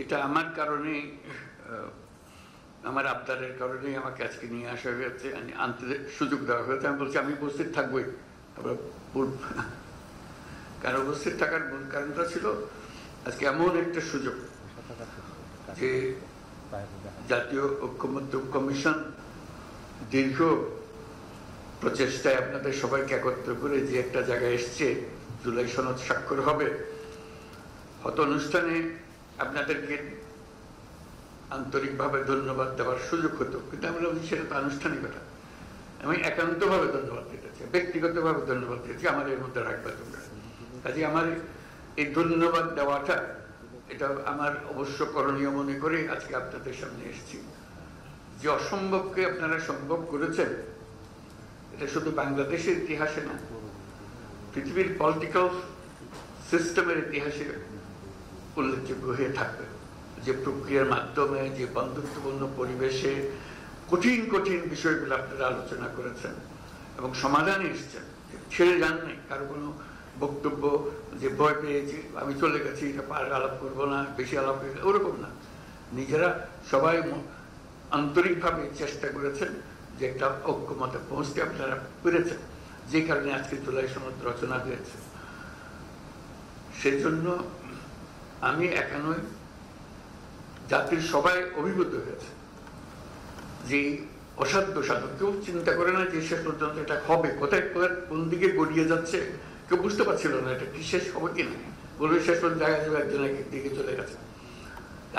এটা আমার কারণে, আমার আবদারের কারণেই আমাকে আজকে নিয়ে আসা হয়েছে, আনতে সুযোগ দেওয়া হয়েছে। আমি বলছি আমি উপস্থিত থাকবোই। কারণ উপস্থিত থাকার মূল কারণটা ছিল আজকে এমন একটা সুযোগ যে জাতীয় ঐক্যমত্য কমিশন দীর্ঘ প্রচেষ্টায় আপনাদের সবাইকে একত্র করে যে একটা জায়গায় এসছে, জুলাই সনদ স্বাক্ষর হবে, হত অনুষ্ঠানে আপনাদেরকে আন্তরিকভাবে ধন্যবাদ দেওয়ার সুযোগ হতো, কিন্তু আমরা বলছি সেটা তো আনুষ্ঠানিকতা। আমি একান্তভাবে ধন্যবাদ দিতে চাই, ব্যক্তিগতভাবে ধন্যবাদ দিয়েছি, আমার এর মধ্যে রাখবে তোমরা। কাজে আমার এই ধন্যবাদ দেওয়াটা এটা আমার অবশ্য করণীয় মনে করে আজকে আপনাদের সামনে এসেছি। যে অসম্ভবকে আপনারা সম্ভব করেছেন, এটা শুধু বাংলাদেশের ইতিহাসে না, পৃথিবীর পলিটিক্যাল সিস্টেমের ইতিহাসে উল্লেখযোগ্য হয়ে থাকবে। যে প্রক্রিয়ার মাধ্যমে, যে বন্ধুত্বপূর্ণ পরিবেশে কঠিন কঠিন বিষয়গুলো আপনারা আলোচনা করেছেন এবং সমাধানে এসছেন, ছেড়ে যান নাই। কারো কোনো বক্তব্য যে ভয় পেয়েছি, আমি চলে গেছি, আলাপ করবো না, বেশি আলাপ করে, ওরকম না। নিজেরা সবাই আন্তরিকভাবে চেষ্টা করেছেন যে একটা ঐক্যমতে পৌঁছতে আপনারা পেরেছেন, যে কারণে আজকে জুলাই সনদ রচনা হয়েছে। সেই জন্য আমি একা নই, জাতির সবাই অভিভূত হয়েছে যে অসাধ্য সাধক। কেউ চিন্তা করে না যে শেষ পর্যন্ত এটা হবে, কোথায় কোন দিকে গড়িয়ে যাচ্ছে কেউ বুঝতে পারছিল না, এটা কি শেষ হবে কিনা, বলবে শেষ পর্যন্ত জায়গা যাবে একজন এক দিকে চলে গেছে।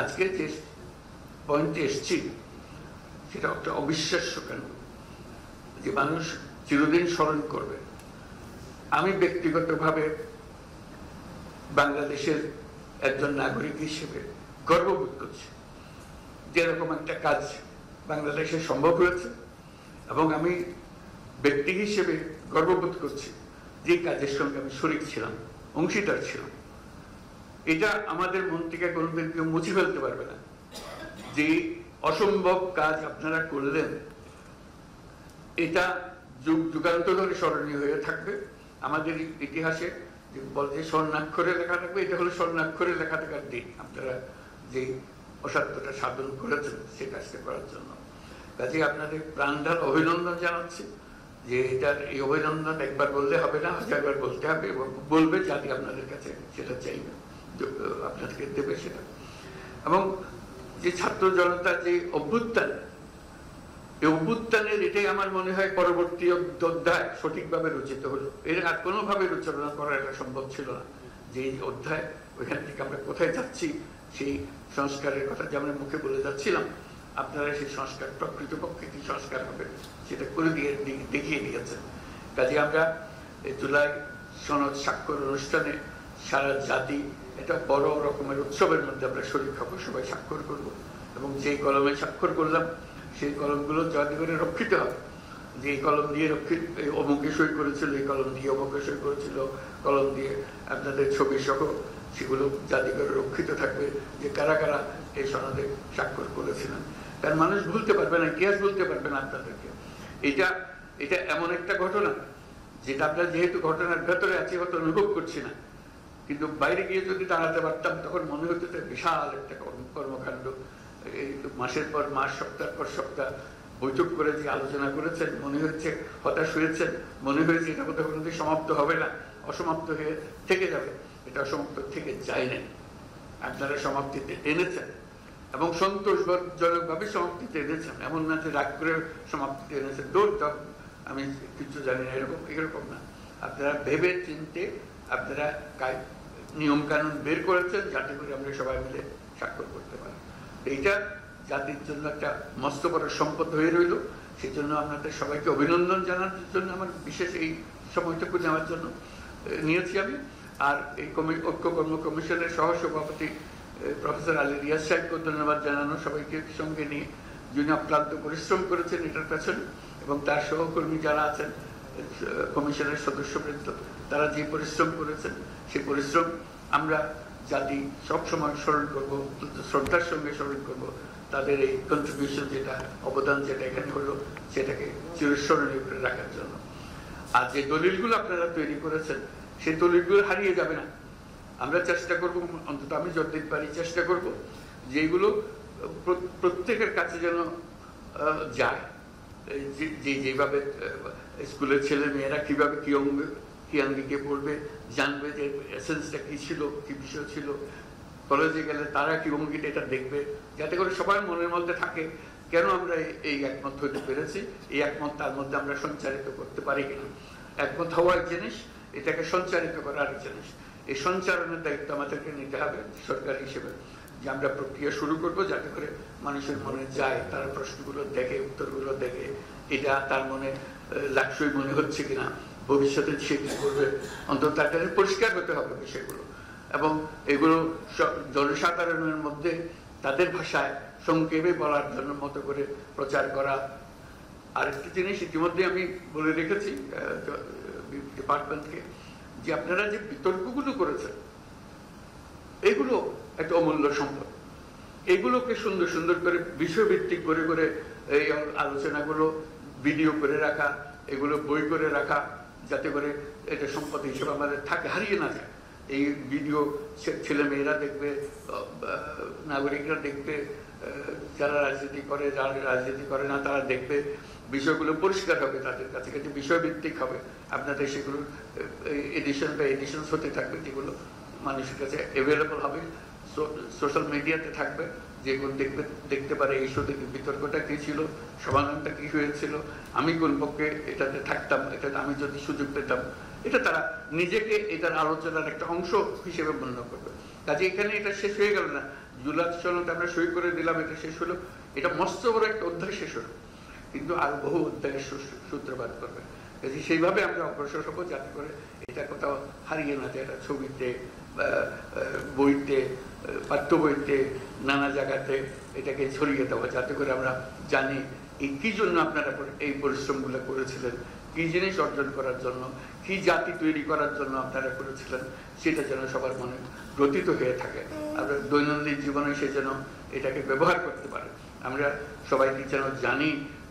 আজকে যে পয়েন্টে এসছি সেটা একটা অবিশ্বাস্য, কেন যে মানুষ চিরদিন স্মরণ করবে। আমি ব্যক্তিগতভাবে বাংলাদেশের একজন নাগরিক হিসেবে গর্ববোধ করছি যে এরকম একটা কাজ বাংলাদেশে সম্ভব হয়েছে, এবং আমি ব্যক্তি হিসেবে গর্ববোধ করছি যে কাজের সঙ্গে আমি শরীক ছিলাম, অংশীদার ছিলাম। এটা আমাদের মন থেকে কোনোদিন কেউ মুছে ফেলতে পারবে না। যে অসম্ভব কাজ আপনারা করলেন, এটা যুগ যুগান্তর ধরে স্মরণীয় হয়ে থাকবে আমাদের ইতিহাসে। যে বলতে স্বর্ণাক্ষরে লেখা থাকবে, এটা হলো স্বর্ণাক্ষরে লেখা থাকার দিন। আপনারা যে অসাধ্যটা সাধন করেছেন সে কাজটা করার জন্য, কাজে আপনাদের প্রাণঢাল অভিনন্দন জানাচ্ছি। যে এটার এই অভিনন্দন একবার বললে হবে না, হাজারবার বলতে হবে, এবং বলবে জাতি আপনাদের কাছে সেটা চাইবে, আপনাদেরকে দেবে সেটা। এবং যে ছাত্র জনতার যে অভ্যুত্থান, এই অভ্যুত্থানের এটাই আমার মনে হয় পরবর্তী অধ্যায় সঠিকভাবে রচিত হলো। এর আর কোনোভাবে রচনা করা এটা সম্ভব ছিল না। যে এই অধ্যায়, ওইখান থেকে আমরা কোথায় যাচ্ছি, সেই সংস্কারের কথা যে আমরা মুখে বলে যাচ্ছিলাম, আপনারা সেই সংস্কার প্রকৃতপক্ষে কি সংস্কার হবে সেটা করে দেখিয়ে দিয়েছেন। কাজে আমরা জুলাই সনদ স্বাক্ষর অনুষ্ঠানে সারা জাতি এটা বড় রকমের উৎসবের মধ্যে আমরা শরীর হব, সবাই স্বাক্ষর করব, এবং যেই কলমে স্বাক্ষর করলাম সেই কলমগুলো যাতে করে রক্ষিত হবে। যে এই কলম দিয়ে অমুকে সই করেছিল, এই কলম দিয়ে অমুকে সই করেছিল, কলম দিয়ে আপনাদের ছবি সহ সেগুলো যাতে করে রক্ষিত থাকবে, যে কারা কারা এই সনদে স্বাক্ষর করেছিলেন। কারণ মানুষ ভুলতে পারবে না, ইতিহাস ভুলতে পারবে না আপনাদেরকে। এটা এমন একটা ঘটনা যেটা আমরা যেহেতু ঘটনার ভেতরে আছি হয়তো অনুভব করছি না, কিন্তু বাইরে গিয়ে যদি দাঁড়াতে পারতাম তখন মনে হতো বিশাল একটা কর্মকাণ্ড। এই মাসের পর মাস, সপ্তাহের পর সপ্তাহ বৈঠক করে যে আলোচনা করেছেন, মনে হচ্ছে হতাশ হয়েছেন, মনে হয়েছে এটা কোথাও কোনোদিন সমাপ্ত হবে না, অসমাপ্ত হয়ে থেকে যাবে। এটা অসমাপ্ত থেকে যায় নাই, আপনারা সমাপ্তিতে এনেছেন এবং সন্তোষজনকভাবে সমাপ্তিতে এনেছেন। এমন না যে রাগ করে সমাপ্তিতে এনেছেন, দৌড় আমি কিছু জানি না, এরকম না। আপনারা ভেবে চিনতে আপনারা নিয়ম কানুন বের করেছেন যাতে করে আমরা সবাই মিলে স্বাক্ষর করতে পারি। এইটা জাতির জন্য একটা মস্ত বড় সম্পদ হয়ে রইল। সেই জন্য আপনাদের সবাইকে অভিনন্দন জানানোর জন্য আমার বিশেষ এই সময়টুকু নেওয়ার জন্য নিয়েছি আমি। আর এই ঐক্য কর্ম কমিশনের সহসভাপতি প্রফেসর আলী রিয়াজ সাহেবকে ধন্যবাদ জানানো, সবাইকে সঙ্গে নিয়ে যিনি অক্লান্ত পরিশ্রম করেছেন এটার পেছনে, এবং তার সহকর্মী যারা আছেন কমিশনের সদস্যবৃন্দ, তারা যে পরিশ্রম করেছেন সেই পরিশ্রম আমরা জাতি সবসময় স্মরণ করবো, শ্রদ্ধার সঙ্গে স্মরণ করবো। তাদের এই কন্ট্রিবিউশন যেটা, অবদান যেটা এখানে হলো, সেটাকে চিরস্মরণীয় করে রাখার জন্য। আর যে দলিলগুলো আপনারা তৈরি করেছেন সেই দলিলগুলো হারিয়ে যাবে না। আমরা চেষ্টা করব, অন্তত আমি যতদিন পারি চেষ্টা করব যেগুলো প্রত্যেকের কাছে যেন যায়। যেভাবে স্কুলের ছেলে মেয়েরা কিভাবে কি আঙ্গিকে পড়বে, জানবে যে এসেন্সটা কি ছিল, কি বিষয় ছিল। কলেজে গেলে তারা কি অঙ্গিটা এটা দেখবে, যাতে করে সবার মনের মধ্যে থাকে কেন আমরা এই একমত হতে পেরেছি, এই একমত তার মধ্যে আমরা সঞ্চারিত করতে পারি কিনা। একমত হওয়া এক জিনিস, এটাকে সঞ্চারিত করা আরেক জিনিস। এই সঞ্চারণের দায়িত্ব আমাদেরকে নিতে হবে সরকার হিসেবে, যে আমরা প্রক্রিয়া শুরু করব যাতে করে মানুষের মনে যায়, তারা প্রশ্নগুলো দেখে, উত্তরগুলো দেখে, এটা তার মনে লাক্সই মনে হচ্ছে কিনা, ভবিষ্যতে সে কি করবে, অন্তত তার কাছে পরিষ্কার হতে হবে বিষয়গুলো। এবং এগুলো জনসাধারণের মধ্যে তাদের ভাষায় সংক্ষেপে বলার জন্য মতো করে প্রচার করা। আরেকটি জিনিস ইতিমধ্যে আমি বলে রেখেছি ডিপার্টমেন্টকে, যে আপনারা যে বিতর্কগুলো করেছেন এগুলো একটা অমূল্য সম্পদ। এগুলোকে সুন্দর সুন্দর করে বিষয়ভিত্তিক করে করে এই আলোচনাগুলো ভিডিও করে রাখা, এগুলো বই করে রাখা, যাতে করে এটা সম্পদ হিসেবে আমাদের থাকে, হারিয়ে না যায়। এই ভিডিও ছেলে মেয়েরা দেখবে, নাগরিকরা দেখবে, যারা রাজনীতি করে, যারা রাজনীতি করে না তারা দেখবে, বিষয়গুলো পরিষ্কার হবে তাদের কাছে, কাছে বিষয়ভিত্তিক হবে। আপনাদের সেগুলো এডিশন বা এডিশনস হতে থাকবে, যেগুলো মানুষের কাছে অ্যাভেলেবল হবে, সোশ্যাল মিডিয়াতে থাকবে, যেগুলো দেখতে পারে এই সাথে বিতর্কটা কি ছিল, সমাধানটা কি হয়েছিল, আমি কোন পক্ষে এটাতে থাকতাম, এটা আমি যদি সুযোগ পেতাম, এটা তারা নিজেকে এটার আলোচনার একটা অংশ হিসেবে মনে করবে। কাজে এখানে এটা শেষ হয়ে গেল না, জুলাই সনদ আমরা সই করে দিলাম, এটা শেষ হলো, এটা মস্ত বড় একটা অধ্যায় শেষ হলো, কিন্তু আর বহু অধ্যায়ের সূত্রপাত করবে। কাজে সেইভাবে আমরা অগ্রসর হবো, যাতে করে এটা কোথাও হারিয়ে না যায়। এটা ছবিতে, বইতে, পাঠ্য বইতে, নানা জায়গাতে এটাকে ছড়িয়ে দেওয়া, যাতে করে আমরা জানি এই কি জন্য আপনারা এই পরিশ্রমগুলো করেছিলেন, কি জিনিস অর্জন করার জন্য, কি জাতি তৈরি করার জন্য আপনারা করেছিলেন, সেটা যেন সবার মনে গ্রথিত হয়ে থাকে। আমরা দৈনন্দিন জীবনে সে যেন এটাকে ব্যবহার করতে পারে। আমরা সবাইকে যেন জানি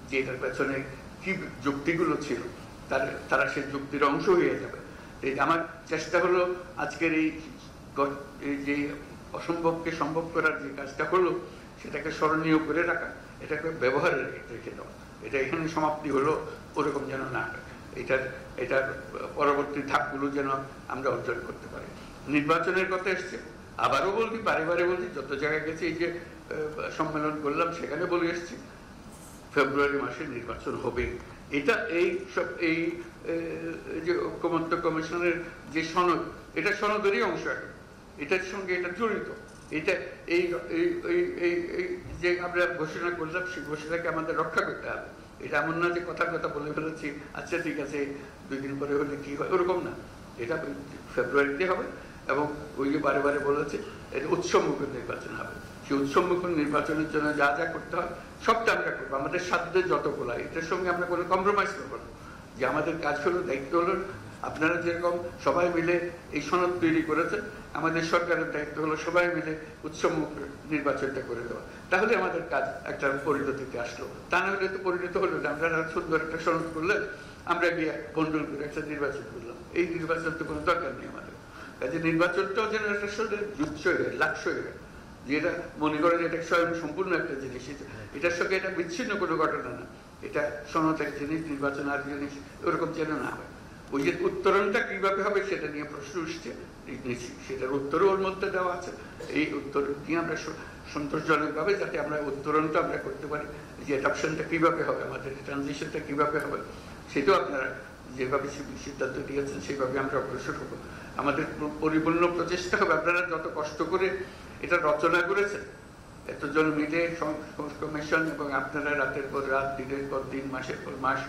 যে এটার পেছনে কি যুক্তিগুলো ছিল, তারা সেই যুক্তির অংশ হয়ে যাবে। আমার চেষ্টা হলো আজকের এই যে অসম্ভবকে সম্ভব করার যে কাজটা হলো, সেটাকে স্মরণীয় করে রাখা, এটাকে ব্যবহারে রেখে দেওয়া। এটা এখানে সমাপ্তি হলো ওরকম যেন না, এটার পরবর্তী ধাপগুলো যেন আমরা অর্জন করতে পারি। নির্বাচনের কথা এসছে, আবারও বলছি, বারে বারে বলছি, যত জায়গায় গেছি, এই যে সম্মেলন করলাম সেখানে বলে এসছি, ফেব্রুয়ারি মাসে নির্বাচন হবে। এটা এই সব এই যে ঐক্যমত্য কমিশনের যে সনদ, এটা সনদেরই অংশ, এটার সঙ্গে এটা জড়িত। এটা এই যে আমরা ঘোষণা করলাম, সেই ঘোষণাকে আমাদের রক্ষা করতে হবে। এটা এমন না যে কথার কথা বলে ফেলেছি, আচ্ছা ঠিক আছে 2 দিন পরে হলে কি হয়, ওরকম না। এটা ফেব্রুয়ারিতে হবে, এবং ওই যে বারে বারে বলেছে এটা উৎসবমুখ নির্বাচন হবে। সেই উৎসবমুখ নির্বাচনের জন্য যা যা করতে হয় সবটা আমরা করবো, আমাদের সাধ্যে যতগুলো। এটার সঙ্গে আমরা কোনো কম্প্রোমাইজ করবো না। যে আমাদের কাজ হলো, দায়িত্ব হলো, আপনারা যেরকম সবাই মিলে এই সনদ তৈরি করেছেন, আমাদের সরকারের দায়িত্ব হলো সবাই মিলে উৎসবমুখ নির্বাচনটা করে দেওয়া। তাহলে আমাদের কাজ একটা পরিণতিতে আসলো। তা না হলে তো পরিণত হলো না, আমরা সুন্দর একটা সনদ করলে আমরা গিয়ে বন্ডল করে একটা নির্বাচন করলাম। এই নির্বাচন তো কোনো দরকার নেই আমাদের। কাজে নির্বাচনটাও যেন একটা জুৎস হয়ে লাক্স হয়ে গেল, যেটা মনে করেন এটা স্বয়ং সম্পূর্ণ একটা জিনিস, এটার সঙ্গে এটা বিচ্ছিন্ন কোনো ঘটনা না। এটা সনদ এক জিনিস, নির্বাচন আর জিনিস, ওরকম যেন না হয়। ওই যে উত্তরণটা কিভাবে হবে সেটা নিয়ে প্রশ্ন উঠছে, সেটার উত্তরও ওর মধ্যে দেওয়া আছে। এই উত্তর নিয়ে আমরা সন্তোষজনক ভাবে যাতে আমরা উত্তরণটা আমরা করতে পারি, যে অ্যাডাপশনটা কিভাবে হবে, আমাদের ট্রানজিশনটা কিভাবে হবে, সেটাও আপনারা যেভাবে সিদ্ধান্ত দিয়েছেন সেভাবে আমরা অগ্রসর হবো। আমাদের পরিপূর্ণ প্রচেষ্টা হবে, আপনারা যত কষ্ট করে এটা রচনা করেছেন, এতজন মিলে কমিশন, এবং আপনারা রাতের পর রাত, দিনের পর দিন, মাসের পর মাস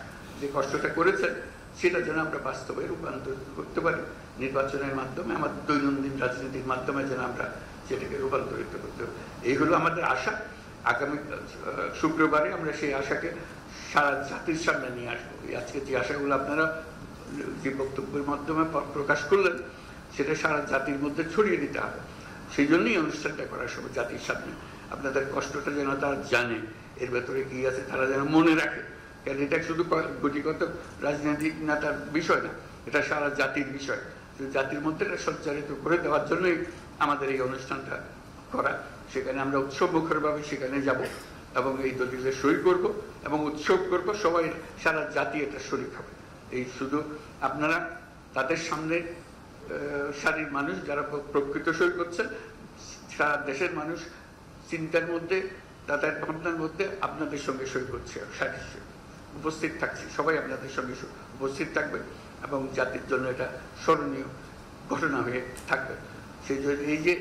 যে কষ্টটা করেছেন, সেটা যেন আমরা বাস্তবে রূপান্তর করতে পারি নির্বাচনের মাধ্যমে, আমাদের দৈনন্দিন রাজনীতির মাধ্যমে যেন আমরা সেটাকে রূপান্তরিত করতে পারি। এই হলো আমাদের আশা। আগামী শুক্রবারে আমরা সেই আশাকে সারা জাতির সামনে নিয়ে আসবো। আজকে যে আশাগুলো আপনারা যে বক্তব্যের মাধ্যমে প্রকাশ করলেন, সেটা সারা জাতির মধ্যে ছড়িয়ে দিতে হবে। সেই জন্যই অনুষ্ঠানটা করা সব জাতির সামনে। আপনাদের কষ্টটা যেন তারা জানে, এর ভেতরে কি আছে তারা যেন মনে রাখে। কারণ এটা শুধু গুটিগত রাজনৈতিক নেতার বিষয় না, এটা সারা জাতির বিষয়। জাতির মধ্যে এটা সঞ্চারিত করে দেওয়ার জন্যই আমাদের এই অনুষ্ঠানটা করা। সেখানে আমরা উৎসব মুখরভাবে সেখানে যাব এবং এই দলিলে সই করব এবং উৎসব করব, সবাই সারা জাতি এটা শরীক হবে। এই শুধু আপনারা তাদের সামনে সারির মানুষ যারা প্রকৃত সই করছেন, সারা দেশের মানুষ চিন্তার মধ্যে তাদের ভাবনার মধ্যে আপনাদের সঙ্গে সই করছে, সারির উপস্থিত থাকছে, সবাই আপনাদের সঙ্গে উপস্থিত থাকবে এবং জাতির জন্য এটা স্মরণীয় ঘটনা হয়ে থাকবে। সেই জন্য এই যে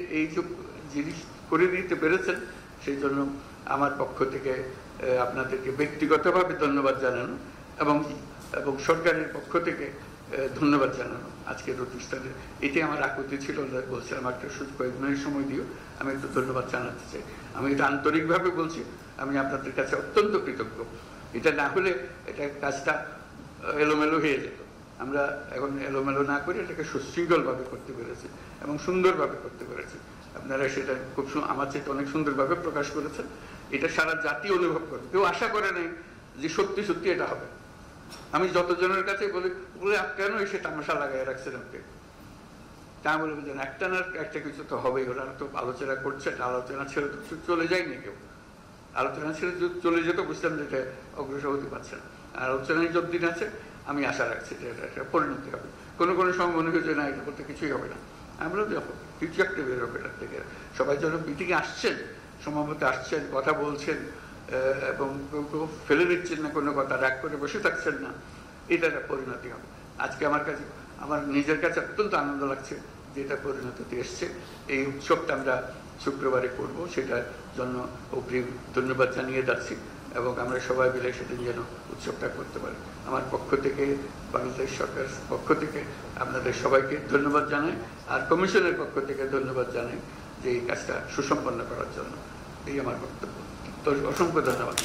জিনিস করে দিতে পেরেছেন, সেই জন্য আমার পক্ষ থেকে আপনাদেরকে ব্যক্তিগতভাবে ধন্যবাদ জানানো এবং সরকারের পক্ষ থেকে ধন্যবাদ জানানো আজকের অনুষ্ঠানে। এটাই আমার আকুতি ছিল, বলছিলাম একটা কয়েক মিনিট সময় দিও, আমি একটু ধন্যবাদ জানাতে চাই। আমি এটা আন্তরিকভাবে বলছি, আমি আপনাদের কাছে অত্যন্ত কৃতজ্ঞ। এটা না হলে এটা কাজটা এলোমেলো হয়ে যেত। আমরা এখন এলোমেলো না করে এটাকে সুশৃঙ্খলভাবে করতে পেরেছি এবং সুন্দরভাবে করতে পেরেছি। আপনারা সেটা খুব আমার চেয়ে অনেক সুন্দরভাবে প্রকাশ করেছেন। এটা সারা জাতি অনুভব করবে। কেউ আশা করে নাই যে সত্যি সত্যি এটা হবে। আমি যতজনের কাছে বলে কেন এসে তামাশা লাগাই রাখছেন আপনি, তা বলবেন যে একটা না একটা কিছু তো হবেই, ওরা তো আলোচনা করছে, আলোচনা ছেড়ে তো চলে যায়নি কেউ। আলোচনা ছেড়ে চলে যেত বুঝতাম যে এটা অগ্রসর হতে পারছে না। আর আলোচনায় যতদিন আছে আমি আশা রাখছি যে এটা একটা পরিণতি হবে। কোনো কোনো সময় মনে হয়েছে না এটা বলতে কিছুই হবে না, আমরা যখন কিছু একটা বের হবে এটার থেকে। সবাই যেন মিটিংয়ে আসছেন, সমাবেতে আসছেন, কথা বলছেন এবং কেউ ফেলে দিচ্ছেন না কোনো কথা, রাগ করে বসে থাকছেন না, এটা একটা পরিণতি হবে। আজকে আমার নিজের কাছে অত্যন্ত আনন্দ লাগছে যে এটা পরিণতিতে এসছে। এই উৎসবটা আমরা শুক্রবারে করব, সেটার জন্য অগ্রিম ধন্যবাদ জানিয়ে যাচ্ছি এবং আমরা সবাই মিলে সেদিন যেন উৎসবটা করতে পারি। আমার পক্ষ থেকে, বাংলাদেশ সরকারের পক্ষ থেকে আপনাদের সবাইকে ধন্যবাদ জানাই, আর কমিশনের পক্ষ থেকে ধন্যবাদ জানাই যে এই কাজটা সুসম্পন্ন করার জন্য। এই আমার বক্তব্য। তো অসংখ্য ধন্যবাদ।